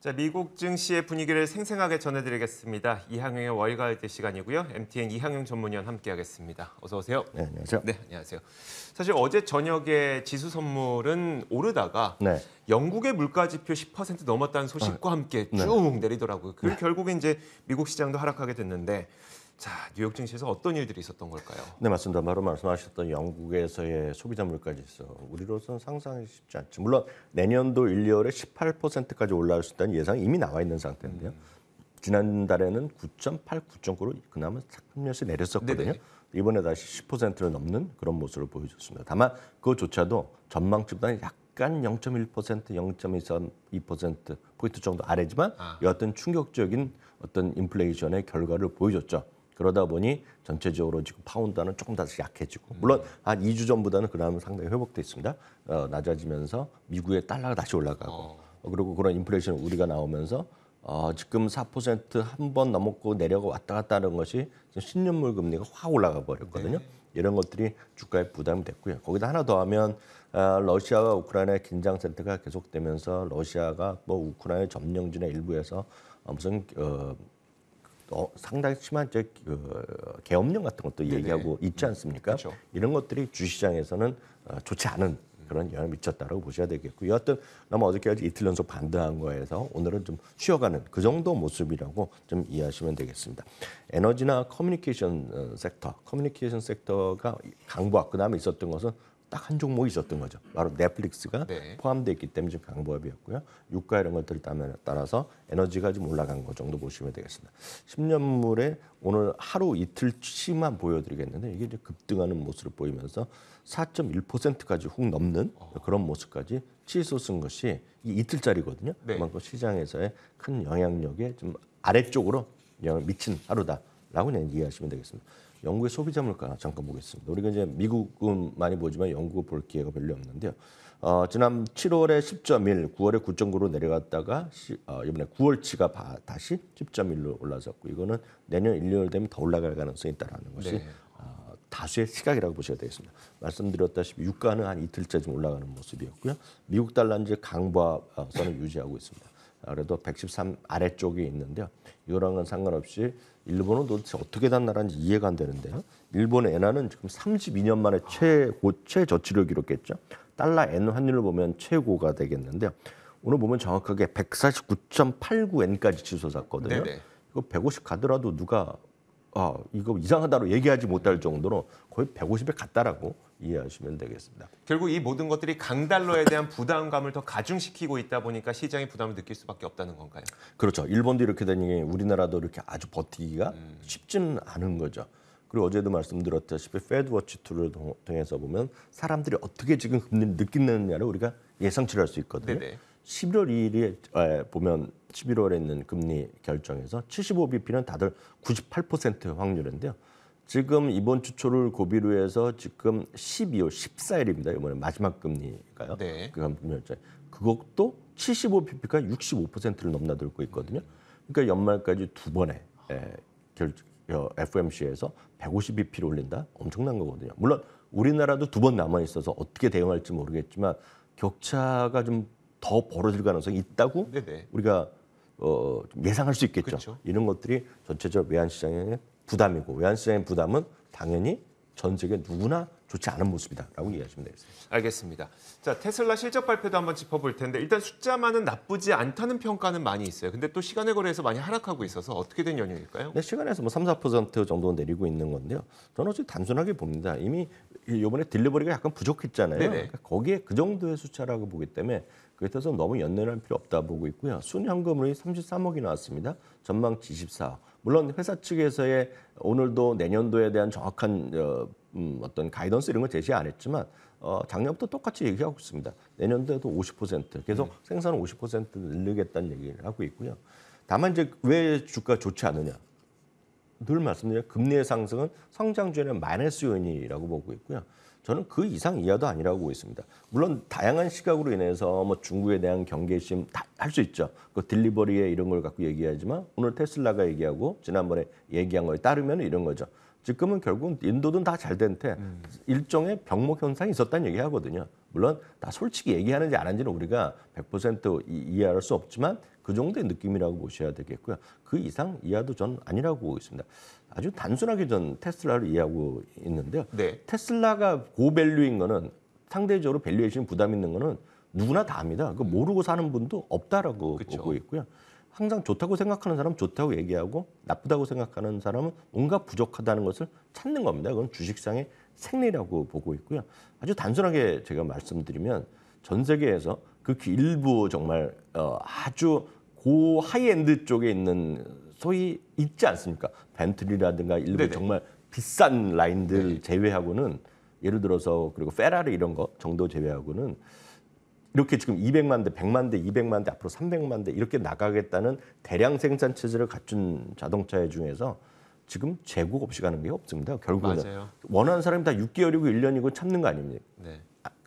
자, 미국 증시의 분위기를 생생하게 전해드리겠습니다. 이항용의 월가을대 시간이고요. MTN 이항용 전문위원 함께하겠습니다. 어서 오세요. 네, 안녕하세요. 네, 안녕하세요. 사실 어제 저녁에 지수 선물은 오르다가 네. 영국의 물가지표 10% 넘었다는 소식과 함께 쭉 내리더라고요. 그 결국에 이제 미국 시장도 하락하게 됐는데, 자, 뉴욕 증시에서 어떤 일들이 있었던 걸까요? 네, 맞습니다. 바로 말씀하셨던 영국에서의 소비자 물가지수, 우리로서는 상상이 쉽지 않죠. 물론 내년도 1, 2월에 18%까지 올라갈 수 있다는 예상이 이미 나와 있는 상태인데요. 지난달에는 9.8, 9.9로 그나마 살며시 내렸었거든요. 네네. 이번에 다시 10%를 넘는 그런 모습을 보여줬습니다. 다만 그것조차도 전망치보다는 약간 0.1%, 0.2% 포인트 정도 아래지만 여하튼 충격적인 어떤 인플레이션의 결과를 보여줬죠. 그러다 보니 전체적으로 지금 파운드는 조금 다시 약해지고, 물론 한 2주 전보다는 그나마 상당히 회복돼 있습니다. 낮아지면서 미국의 달러가 다시 올라가고, 그리고 그런 인플레이션 우리가 나오면서 지금 4% 한 번 넘었고 내려가 왔다 갔다 하는 것이 지금 10년물 금리가 확 올라가 버렸거든요. 이런 것들이 주가에 부담이 됐고요. 거기다 하나 더 하면 러시아와 우크라이나의 긴장 상태가 계속되면서 러시아가 뭐 우크라이나 점령진의 일부에서 무슨 상당히 심한 계엄령 같은 것도 얘기하고 있지 않습니까? 그렇죠. 이런 것들이 주시장에서는 좋지 않은 그런 영향을 미쳤다라고 보셔야 되겠고, 여하튼 너무 어저께까지 이틀 연속 반등한 거에서 오늘은 좀 쉬어가는 그 정도 모습이라고 좀 이해하시면 되겠습니다. 에너지나 커뮤니케이션 섹터가 강보합, 그다음에 있었던 것은 딱 한 종목이 있었던 거죠. 바로 넷플릭스가 포함되어 있기 때문에 지금 강보합이었고요. 유가 이런 것들을 따라서 에너지가 좀 올라간 것 정도 보시면 되겠습니다. 10년물에 오늘 하루 이틀치만 보여드리겠는데, 이게 이제 급등하는 모습을 보이면서 4.1%까지 훅 넘는 그런 모습까지 치솟은 것이 이틀짜리거든요. 그만큼 시장에서의 큰 영향력에 좀 아래쪽으로 영향을 미친 하루다라고 그냥 이해하시면 되겠습니다. 영국의 소비자 물가 잠깐 보겠습니다. 우리가 이제 미국은 많이 보지만 영국을 볼 기회가 별로 없는데요. 지난 7월에 10.1, 9월에 9.9로 내려갔다가 이번에 9월치가 다시 10.1로 올라섰고, 이거는 내년 1, 2월 되면 더 올라갈 가능성이 있다는 것이 다수의 시각이라고 보셔야 되겠습니다. 말씀드렸다시피 유가는 한 이틀째 좀 올라가는 모습이었고요. 미국 달러는 이제 강보합선을 유지하고 있습니다. 그래도 113 아래쪽에 있는데요. 이거랑은 상관없이 일본은 도대체 어떻게 단 나라인지 이해가 안 되는데요. 일본의 엔화는 지금 32년 만에 최저치를 기록했죠. 달러 엔 환율을 보면 최고가 되겠는데요. 오늘 보면 정확하게 149.89엔까지 치솟았거든요. 이거 150 가더라도 누가 이거 이상하다로 얘기하지 못할 정도로 거의 150에 갔다라고 이해하시면 되겠습니다. 결국 이 모든 것들이 강달러에 대한 부담감을 더 가중시키고 있다 보니까 시장이 부담을 느낄 수밖에 없다는 건가요? 그렇죠. 일본도 이렇게 되니 우리나라도 이렇게 아주 버티기가 쉽지는 않은 거죠. 그리고 어제도 말씀드렸다시피 패드워치 툴을 통해서 보면 사람들이 어떻게 지금 금리를 느끼느냐를 우리가 예상치를 할 수 있거든요. 11월 2일에 보면 11월에 있는 금리 결정에서 75bp는 다들 98% 확률인데요. 지금 이번 주 초를 고비로 해서 지금 12월 14일입니다. 이번에 마지막 금리가요. 그 금리 결정. 그것도 75bp가 65%를 넘나들고 있거든요. 그러니까 연말까지 두 번에 FOMC에서 150bp를 올린다. 엄청난 거거든요. 물론 우리나라도 두 번 남아 있어서 어떻게 대응할지 모르겠지만 격차가 좀 더 벌어질 가능성이 있다고 우리가 좀 예상할 수 있겠죠. 이런 것들이 전체적 외환시장의 부담이고, 외환시장의 부담은 당연히 전 세계 누구나 좋지 않은 모습이다라고 이해하시면 되겠습니다. 알겠습니다. 자, 테슬라 실적 발표도 한번 짚어볼 텐데, 일단 숫자만은 나쁘지 않다는 평가는 많이 있어요. 근데 또 시간의 거래에서 많이 하락하고 있어서 어떻게 된 연유일까요? 네, 시간에서 뭐 3, 4% 정도 내리고 있는 건데요. 저는 어제 단순하게 봅니다. 이미 이번에 딜리버리가 약간 부족했잖아요. 그러니까 거기에 그 정도의 숫자라고 보기 때문에 그에 따라서 너무 연연할 필요 없다 보고 있고요. 순현금으로 33억이 나왔습니다. 전망치 24억. 물론 회사 측에서의 오늘도 내년도에 대한 정확한 어떤 가이던스 이런 걸 제시 안 했지만 작년부터 똑같이 얘기하고 있습니다. 내년도에도 50% 계속 생산을 50% 늘리겠다는 얘기를 하고 있고요. 다만 이제 왜 주가 좋지 않느냐? 늘 말씀드린 금리의 상승은 성장주에는 마이너스 요인이라고 보고 있고요. 저는 그 이상 이하도 아니라고 보고 있습니다. 물론 다양한 시각으로 인해서 뭐 중국에 대한 경계심 다 할 수 있죠. 그 딜리버리에 이런 걸 갖고 얘기하지만 오늘 테슬라가 얘기하고 지난번에 얘기한 거에 따르면 이런 거죠. 지금은 결국 인도는 다 잘 된 테 일종의 병목 현상이 있었다는 얘기하거든요. 물론 다 솔직히 얘기하는지 안 하는지는 우리가 100% 이해할 수 없지만 그 정도의 느낌이라고 보셔야 되겠고요. 그 이상 이하도 전 아니라고 보고 있습니다. 아주 단순하게 전 테슬라를 이해하고 있는데요. 네. 테슬라가 고밸류인 거는 상대적으로 밸류에이션 부담 있는 거는 누구나 다 압니다. 그 모르고 사는 분도 없다라고 그쵸. 보고 있고요. 항상 좋다고 생각하는 사람은 좋다고 얘기하고 나쁘다고 생각하는 사람은 뭔가 부족하다는 것을 찾는 겁니다. 그건 주식상의 생리라고 보고 있고요. 아주 단순하게 제가 말씀드리면 전 세계에서 그 일부 정말 아주 고 하이엔드 쪽에 있는 소위 있지 않습니까? 벤틀리라든가 일부 네네. 정말 비싼 라인들 네. 제외하고는 예를 들어서 그리고 페라리 이런 거 정도 제외하고는 이렇게 지금 200만 대, 100만 대, 200만 대, 앞으로 300만 대 이렇게 나가겠다는 대량 생산 체제를 갖춘 자동차 중에서 지금 재고 없이 가는 게 없습니다. 결국은 맞아요. 원하는 사람이 다 6개월이고 1년이고 참는 거 아닙니까? 네.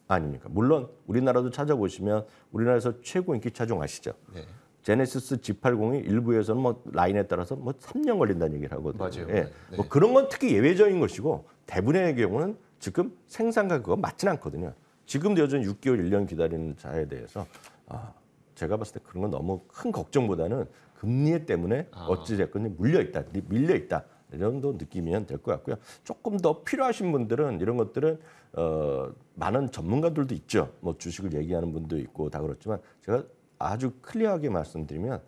아닙니까? 물론 우리나라도 찾아보시면 우리나라에서 최고 인기 차종 아시죠? 네. 제네시스 G80이 일부에서는 뭐 라인에 따라서 뭐 3년 걸린다는 얘기를 하거든요. 맞아요. 예. 네. 뭐 그런 건 특히 예외적인 것이고 대부분의 경우는 지금 생산과 그거 맞지는 않거든요. 지금도 여전히 6개월, 1년 기다리는 차에 대해서 제가 봤을 때 그런 건 너무 큰 걱정보다는 금리 때문에 어찌됐건 밀려 있다. 이 정도 느끼면 될 것 같고요. 조금 더 필요하신 분들은 이런 것들은 많은 전문가들도 있죠. 뭐 주식을 얘기하는 분도 있고 다 그렇지만 제가 아주 클리어하게 말씀드리면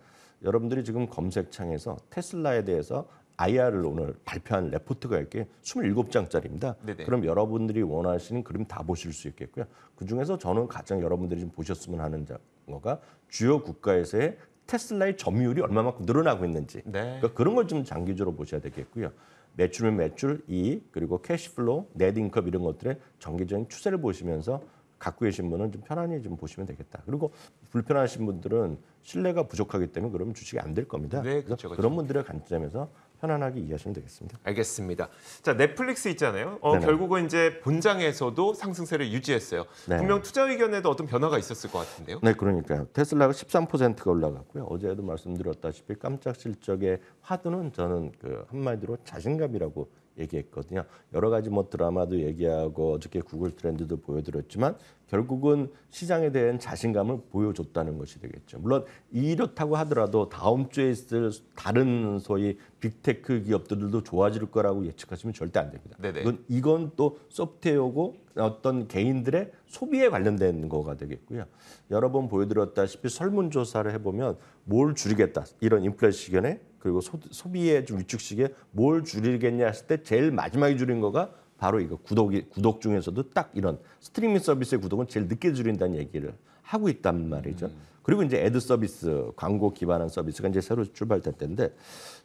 여러분들이 지금 검색창에서 테슬라에 대해서 IR을 오늘 발표한 레포트가 이렇게 27장짜리입니다. 네네. 그럼 여러분들이 원하시는 그림 다 보실 수 있겠고요. 그중에서 저는 가장 여러분들이 좀 보셨으면 하는 거가 주요 국가에서의 테슬라의 점유율이 얼마만큼 늘어나고 있는지 네. 그러니까 그런 걸 좀 장기적으로 보셔야 되겠고요. 매출은 매출, 이익, 그리고 캐시플로우, 넷인컴 이런 것들의 정기적인 추세를 보시면서 갖고 계신 분은 좀 편안히 좀 보시면 되겠다. 그리고 불편하신 분들은 신뢰가 부족하기 때문에 그러면 주식이 안 될 겁니다. 네, 그래서 그렇죠, 그렇죠. 그런 분들의 관점에서 편안하게 이해하시면 되겠습니다. 알겠습니다. 자, 넷플릭스 있잖아요. 네네. 결국은 이제 본장에서도 상승세를 유지했어요. 네. 분명 투자 의견에도 어떤 변화가 있었을 것 같은데요. 네, 그러니까요. 테슬라가 13%가 올라갔고요. 어제도 말씀드렸다시피 깜짝 실적의 화두는 저는 그 한마디로 자신감이라고 얘기했거든요. 여러 가지 뭐 드라마도 얘기하고 어저께 구글 트렌드도 보여드렸지만 결국은 시장에 대한 자신감을 보여줬다는 것이 되겠죠. 물론 이렇다고 하더라도 다음 주에 있을 다른 소위 빅테크 기업들도 좋아질 거라고 예측하시면 절대 안 됩니다. 네네. 이건 또 소프트웨어고 어떤 개인들의 소비에 관련된 거가 되겠고요. 여러 번 보여드렸다시피 설문조사를 해보면 뭘 줄이겠다 이런 인플레 시견에 그리고 소비의 좀 위축 시기에 뭘 줄이겠냐 했을 때 제일 마지막에 줄인 거가 바로 이거 구독 중에서도 딱 이런 스트리밍 서비스의 구독은 제일 늦게 줄인다는 얘기를 하고 있단 말이죠. 그리고 이제 애드 서비스, 광고 기반한 서비스가 이제 새로 출발될 텐데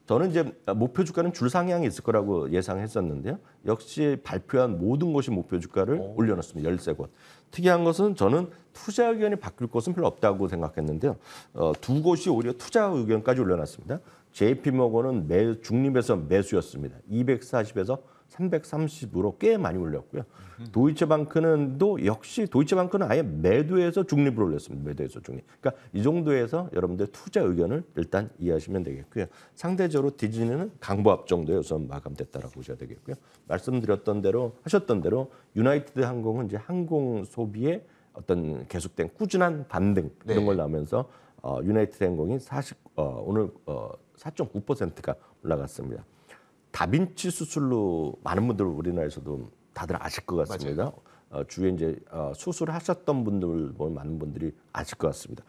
저는 이제 목표 주가는 줄 상향이 있을 거라고 예상했었는데요. 역시 발표한 모든 곳이 목표 주가를 올려놨습니다. 13곳. 특이한 것은 저는 투자 의견이 바뀔 것은 별로 없다고 생각했는데요. 두 곳이 오히려 투자 의견까지 올려놨습니다. JP모건은 중립에서 매수였습니다. 240에서 330으로 꽤 많이 올렸고요. 도이체방크는 역시 도이체방크는 아예 매도해서 중립으로 올렸습니다. 매도해서 중립. 그러니까 이 정도에서 여러분들 투자 의견을 일단 이해하시면 되겠고요. 상대적으로 디즈니는 강보합 정도에 우선 마감됐다라고 보셔야 되겠고요. 말씀드렸던 대로 하셨던 대로 유나이티드 항공은 이제 항공 소비에 어떤 계속된 꾸준한 반등 이런 걸 나오면서 유나이티드 항공이 오늘 4.9%가 올라갔습니다. 다빈치 수술로 많은 분들 우리나라에서도 다들 아실 것 같습니다. 주위에 이제 수술하셨던 분들 많은 분들이 아실 것 같습니다.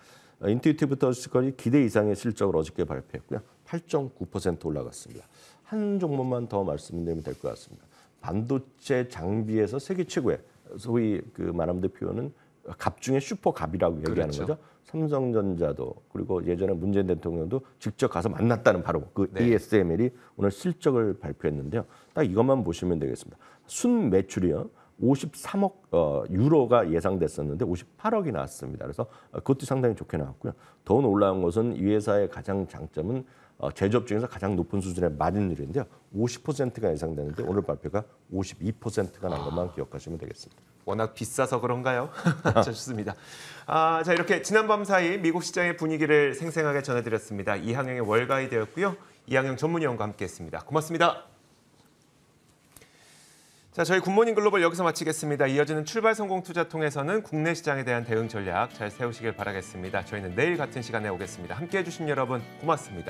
인투이티브 터치컬이 기대 이상의 실적을 어저께 발표했고요. 8.9% 올라갔습니다. 한 종목만 더 말씀드리면 될 것 같습니다. 반도체 장비에서 세계 최고의 소위 그 말하는 표현은 갑 중에 슈퍼갑이라고 얘기하는 그렇죠. 거죠. 삼성전자도 그리고 예전에 문재인 대통령도 직접 가서 만났다는 바로 그 네. ASML이 오늘 실적을 발표했는데요. 딱 이것만 보시면 되겠습니다. 순 매출이요. 53억 유로가 예상됐었는데 58억이 나왔습니다. 그래서 그것도 상당히 좋게 나왔고요. 더 올라온 것은 이 회사의 가장 장점은 제조업 중에서 가장 높은 수준의 마진율인데요. 50%가 예상되는데 오늘 발표가 52%가 난 것만 기억하시면 되겠습니다. 워낙 비싸서 그런가요? 좋습니다. 자, 이렇게 지난밤 사이 미국 시장의 분위기를 생생하게 전해드렸습니다. 이항영의 월가이드였고요. 이항영 전문위원과 함께했습니다. 고맙습니다. 자, 저희 굿모닝 글로벌 여기서 마치겠습니다. 이어지는 출발 성공 투자 통해서는 국내 시장에 대한 대응 전략 잘 세우시길 바라겠습니다. 저희는 내일 같은 시간에 오겠습니다. 함께해 주신 여러분 고맙습니다.